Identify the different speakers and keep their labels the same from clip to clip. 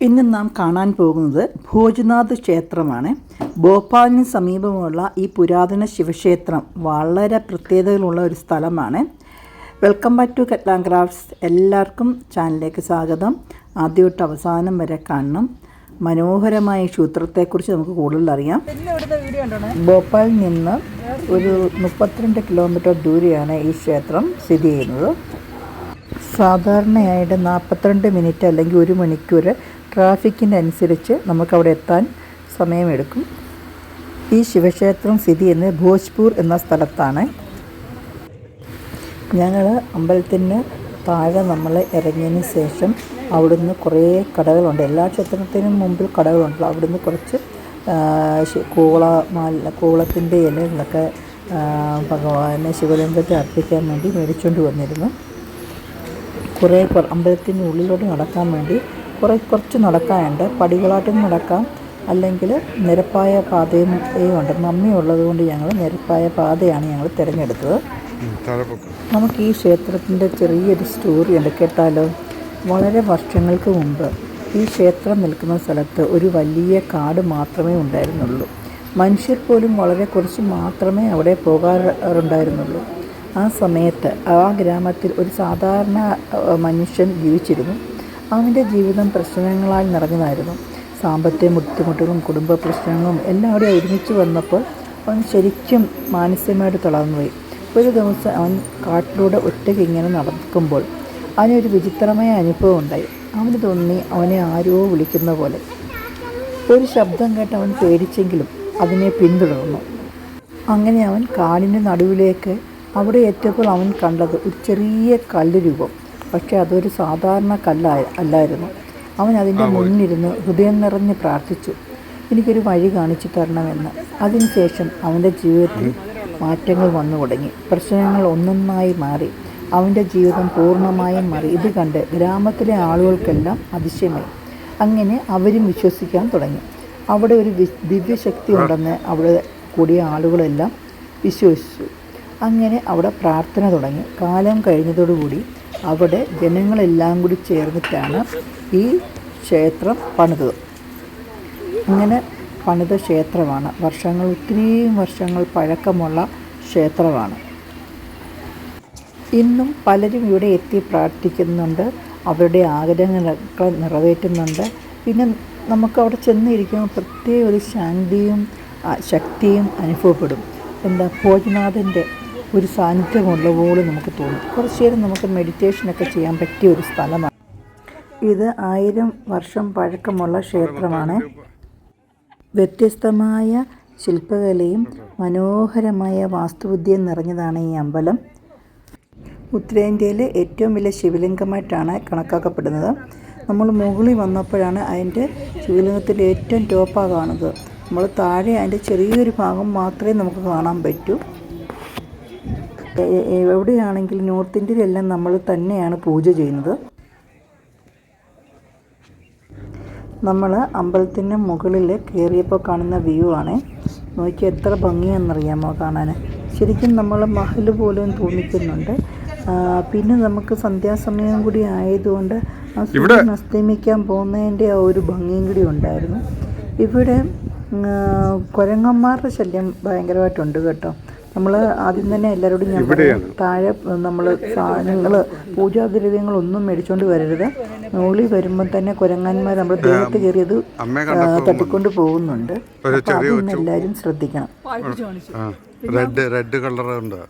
Speaker 1: ഇന്ന് നാം കാണാൻ പോകുന്നത് ഭോജ്നാഥ് ക്ഷേത്രമാണ്. ഭോപ്പാലിന് സമീപമുള്ള ഈ പുരാതന ശിവക്ഷേത്രം വളരെ പ്രത്യേകതകളുള്ള ഒരു സ്ഥലമാണ്. Welcome back to Ketlan Crafts. എല്ലാവർക്കും ചാനലിലേക്ക് സ്വാഗതം. ആദ്യമായിട്ട് അവസാനം വരെ കാണണം. മനോഹരമായ ക്ഷേത്രത്തെക്കുറിച്ച് നമുക്ക് കൂടുതൽ അറിയാം. ഭോപ്പാലിൽ നിന്ന് ഒരു 32 കിലോമീറ്റർ ദൂരെയാണ് ഈ ക്ഷേത്രം സ്ഥിതി ചെയ്യുന്നത്. സാധാരണയായിട്ട് 42 മിനിറ്റ് അല്ലെങ്കിൽ 1 മണിക്കൂർ ട്രാഫിക്കിൻ്റെ അനുസരിച്ച് നമുക്കവിടെ എത്താൻ സമയമെടുക്കും. ഈ ശിവക്ഷേത്രം സ്ഥിതി ചെയ്യുന്നത് ഭോജ്പൂർ എന്ന സ്ഥലത്താണ്. ഞങ്ങൾ അമ്പലത്തിന് താഴെ നമ്മൾ ഇറങ്ങിയതിന് ശേഷം അവിടുന്ന് കുറേ കടകളുണ്ട്. എല്ലാ ക്ഷേത്രത്തിനും മുമ്പിൽ കടകളുണ്ടല്ലോ. അവിടുന്ന് കുറച്ച് കൂളത്തിൻ്റെ ഇലകളൊക്കെ ഭഗവാനെ ശിവലിംഗത്തെ അർപ്പിക്കാൻ വേണ്ടി മേടിച്ചുകൊണ്ട് വന്നിരുന്നു. കുറേ അമ്പലത്തിൻ്റെ ഉള്ളിലോട്ട് നടക്കാൻ വേണ്ടി കുറച്ച് നടക്കാനുണ്ട്. പടികളായിട്ടും നടക്കാം, അല്ലെങ്കിൽ നിരപ്പായ പാതയും ഉണ്ട്. മമ്മി ഉള്ളത് കൊണ്ട് ഞങ്ങൾ നിരപ്പായ പാതയാണ് ഞങ്ങൾ തിരഞ്ഞെടുത്തത്. നമുക്ക് ഈ ക്ഷേത്രത്തിൻ്റെ ചെറിയൊരു സ്റ്റോറി ഉണ്ട്, കേട്ടാലോ. വളരെ വർഷങ്ങൾക്ക് മുമ്പ് ഈ ക്ഷേത്രം നിൽക്കുന്ന സ്ഥലത്ത് ഒരു വലിയ കാട് മാത്രമേ ഉണ്ടായിരുന്നുള്ളൂ. മനുഷ്യർ പോലും വളരെ കുറച്ച് മാത്രമേ അവിടെ പോകാറുണ്ടായിരുന്നുള്ളൂ. ആ സമയത്ത് ആ ഗ്രാമത്തിൽ ഒരു സാധാരണ മനുഷ്യൻ ജീവിച്ചിരുന്നു. അവൻ്റെ ജീവിതം പ്രശ്നങ്ങളാൽ നിറഞ്ഞതായിരുന്നു. സാമ്പത്തിക ബുദ്ധിമുട്ടുകളും കുടുംബ പ്രശ്നങ്ങളും എല്ലാം അവിടെ ഒരുമിച്ച് വന്നപ്പോൾ അവൻ ശരിക്കും മാനസികമായിട്ട് തളർന്നുപോയി. ഒരു ദിവസം അവൻ കാട്ടിലൂടെ ഒറ്റയ്ക്ക് ഇങ്ങനെ നടക്കുമ്പോൾ അവനൊരു വിചിത്രമായ അനുഭവം ഉണ്ടായി. അവന് തോന്നി അവനെ ആരോ വിളിക്കുന്ന പോലെ. ഒരു ശബ്ദം കേട്ട് അവൻ പേടിച്ചെങ്കിലും അതിനെ പിന്തുടർന്നു. അങ്ങനെ അവൻ കാടിൻ്റെ നടുവിലേക്ക് അവിടെ എത്തിയപ്പോൾ അവൻ കണ്ടത് ഒരു ചെറിയ കല്ല് രൂപം. പക്ഷേ അതൊരു സാധാരണ അല്ലായിരുന്നു. അവൻ അതിൻ്റെ മുന്നിരുന്ന് ഹൃദയം നിറഞ്ഞ് പ്രാർത്ഥിച്ചു, എനിക്കൊരു വഴി കാണിച്ചു തരണമെന്ന്. അതിനുശേഷം അവൻ്റെ ജീവിതത്തിൽ മാറ്റങ്ങൾ വന്നു തുടങ്ങി. പ്രശ്നങ്ങൾ ഒന്നൊന്നായി മാറി. അവൻ്റെ ജീവിതം പൂർണ്ണമായും മാറി. ഇത് കണ്ട് ഗ്രാമത്തിലെ ആളുകൾക്കെല്ലാം അതിശയമായി. അങ്ങനെ അവരും വിശ്വസിക്കാൻ തുടങ്ങി. അവിടെ ഒരു ദിവ്യശക്തി ഉണ്ടെന്ന് അവിടെ കൂടിയ ആളുകളെല്ലാം വിശ്വസിച്ചു. അങ്ങനെ അവിടെ പ്രാർത്ഥന തുടങ്ങി. കാലം കഴിഞ്ഞതോടുകൂടി അവിടെ ജനങ്ങളെല്ലാം കൂടി ചേർന്നിട്ടാണ് ഈ ക്ഷേത്രം പണിതത്. അങ്ങനെ പണിത ക്ഷേത്രമാണ്. ഒത്തിരിയും വർഷങ്ങൾ പഴക്കമുള്ള ക്ഷേത്രമാണ്. ഇന്നും പലരും ഇവിടെ എത്തി പ്രാർത്ഥിക്കുന്നുണ്ട്, അവരുടെ ആഗ്രഹങ്ങളൊക്കെ നിറവേറ്റുന്നുണ്ട്. പിന്നെ നമുക്കവിടെ ചെന്നിരിക്കുമ്പോൾ പ്രത്യേക ഒരു ശാന്തിയും ശക്തിയും അനുഭവപ്പെടും. ഭോജ്നാഥൻ്റെ ഒരു സാന്നിധ്യമുള്ള പോലെ നമുക്ക് തോന്നും. കുറച്ച് നേരം നമുക്ക് മെഡിറ്റേഷനൊക്കെ ചെയ്യാൻ പറ്റിയ ഒരു സ്ഥലമാണ് ഇത്. 1000 വർഷം പഴക്കമുള്ള ക്ഷേത്രമാണ്. വ്യത്യസ്തമായ ശില്പകലയും മനോഹരമായ വാസ്തുവിദ്യയും നിറഞ്ഞതാണ് ഈ അമ്പലം. ഉത്തരേന്ത്യയിലെ ഏറ്റവും വലിയ ശിവലിംഗമായിട്ടാണ് കണക്കാക്കപ്പെടുന്നത്. നമ്മൾ മുകളിൽ വന്നപ്പോഴാണ് അതിൻ്റെ ശിവലിംഗത്തിൻ്റെ ഏറ്റവും ടോപ്പാണ് കാണുന്നത്. നമ്മൾ താഴെ അതിൻ്റെ ചെറിയൊരു ഭാഗം മാത്രമേ നമുക്ക് കാണാൻ പറ്റൂ. എവിടെയാണെങ്കിലും നോർത്ത് ഇന്ത്യയിലെല്ലാം നമ്മൾ തന്നെയാണ് പൂജ ചെയ്യുന്നത്. നമ്മൾ അമ്പലത്തിൻ്റെ മുകളിൽ കയറിയപ്പോൾ കാണുന്ന വ്യൂ ആണ്. നോക്കി എത്ര ഭംഗിയാണെന്നറിയാമോ കാണാൻ. ശരിക്കും നമ്മൾ മഹൽ പോലും തോന്നിക്കുന്നുണ്ട്. പിന്നെ നമുക്ക് സന്ധ്യാസമയം കൂടി ആയതുകൊണ്ട് ആ സൂര്യൻ അസ്തമിക്കാൻ പോകുന്നതിൻ്റെ ആ ഒരു ഭംഗിയും കൂടി ഉണ്ടായിരുന്നു. ഇവിടെ കുരങ്ങന്മാരുടെ ശല്യം ഭയങ്കരമായിട്ടുണ്ട് കേട്ടോ. നമ്മൾ ആദ്യം തന്നെ എല്ലാവരോടും ഞാൻ താഴെ നമ്മൾ സാധനങ്ങൾ പൂജാദ്രവ്യങ്ങളൊന്നും മേടിച്ചുകൊണ്ട് വരരുത്. മുകളിൽ വരുമ്പോൾ തന്നെ കുരങ്ങന്മാർ നമ്മൾ ദേഹത്ത് കയറിയത് തട്ടിക്കൊണ്ട് പോകുന്നുണ്ട്. അതൊന്നും എല്ലാവരും ശ്രദ്ധിക്കണം.
Speaker 2: റെഡ് കളറുണ്ട്.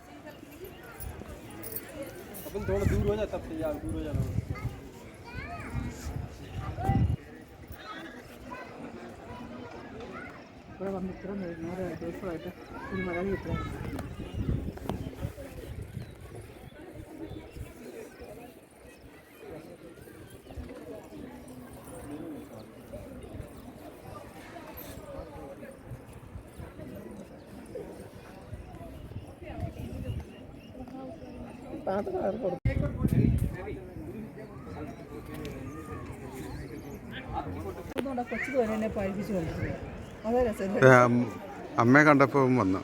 Speaker 1: ഇവിടെ വന്ന് ഇത്ര ദിവസമായിട്ട് ഒരു മലയാളി ഇത്ര കൊച്ചു തന്നെ പഠിപ്പിച്ചു കൊണ്ടിരുന്നത്. അതെ രസം.
Speaker 2: അമ്മയെ കണ്ടപ്പോൾ വന്നു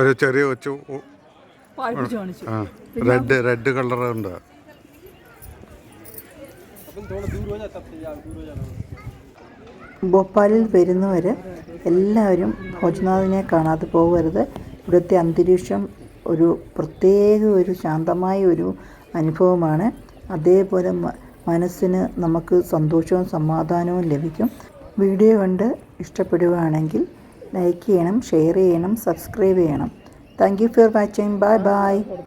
Speaker 2: ഒരു ചെറിയ കൊച്ചു റെഡ് കളറുണ്ട്.
Speaker 1: ഭോപ്പാലിൽ വരുന്നവർ എല്ലാവരും ഭോജ്നാഥിനെ കാണാതെ പോകരുത്. ഇവിടുത്തെ അന്തരീക്ഷം ഒരു പ്രത്യേക ഒരു ശാന്തമായ ഒരു അനുഭവമാണ്. അതേപോലെ മനസ്സിന് നമുക്ക് സന്തോഷവും സമാധാനവും ലഭിക്കും. വീഡിയോ കണ്ട് ഇഷ്ടപ്പെടുകയാണെങ്കിൽ ലൈക്ക് ചെയ്യണം, ഷെയർ ചെയ്യണം, സബ്സ്ക്രൈബ് ചെയ്യണം. Thank you for watching. Bye bye.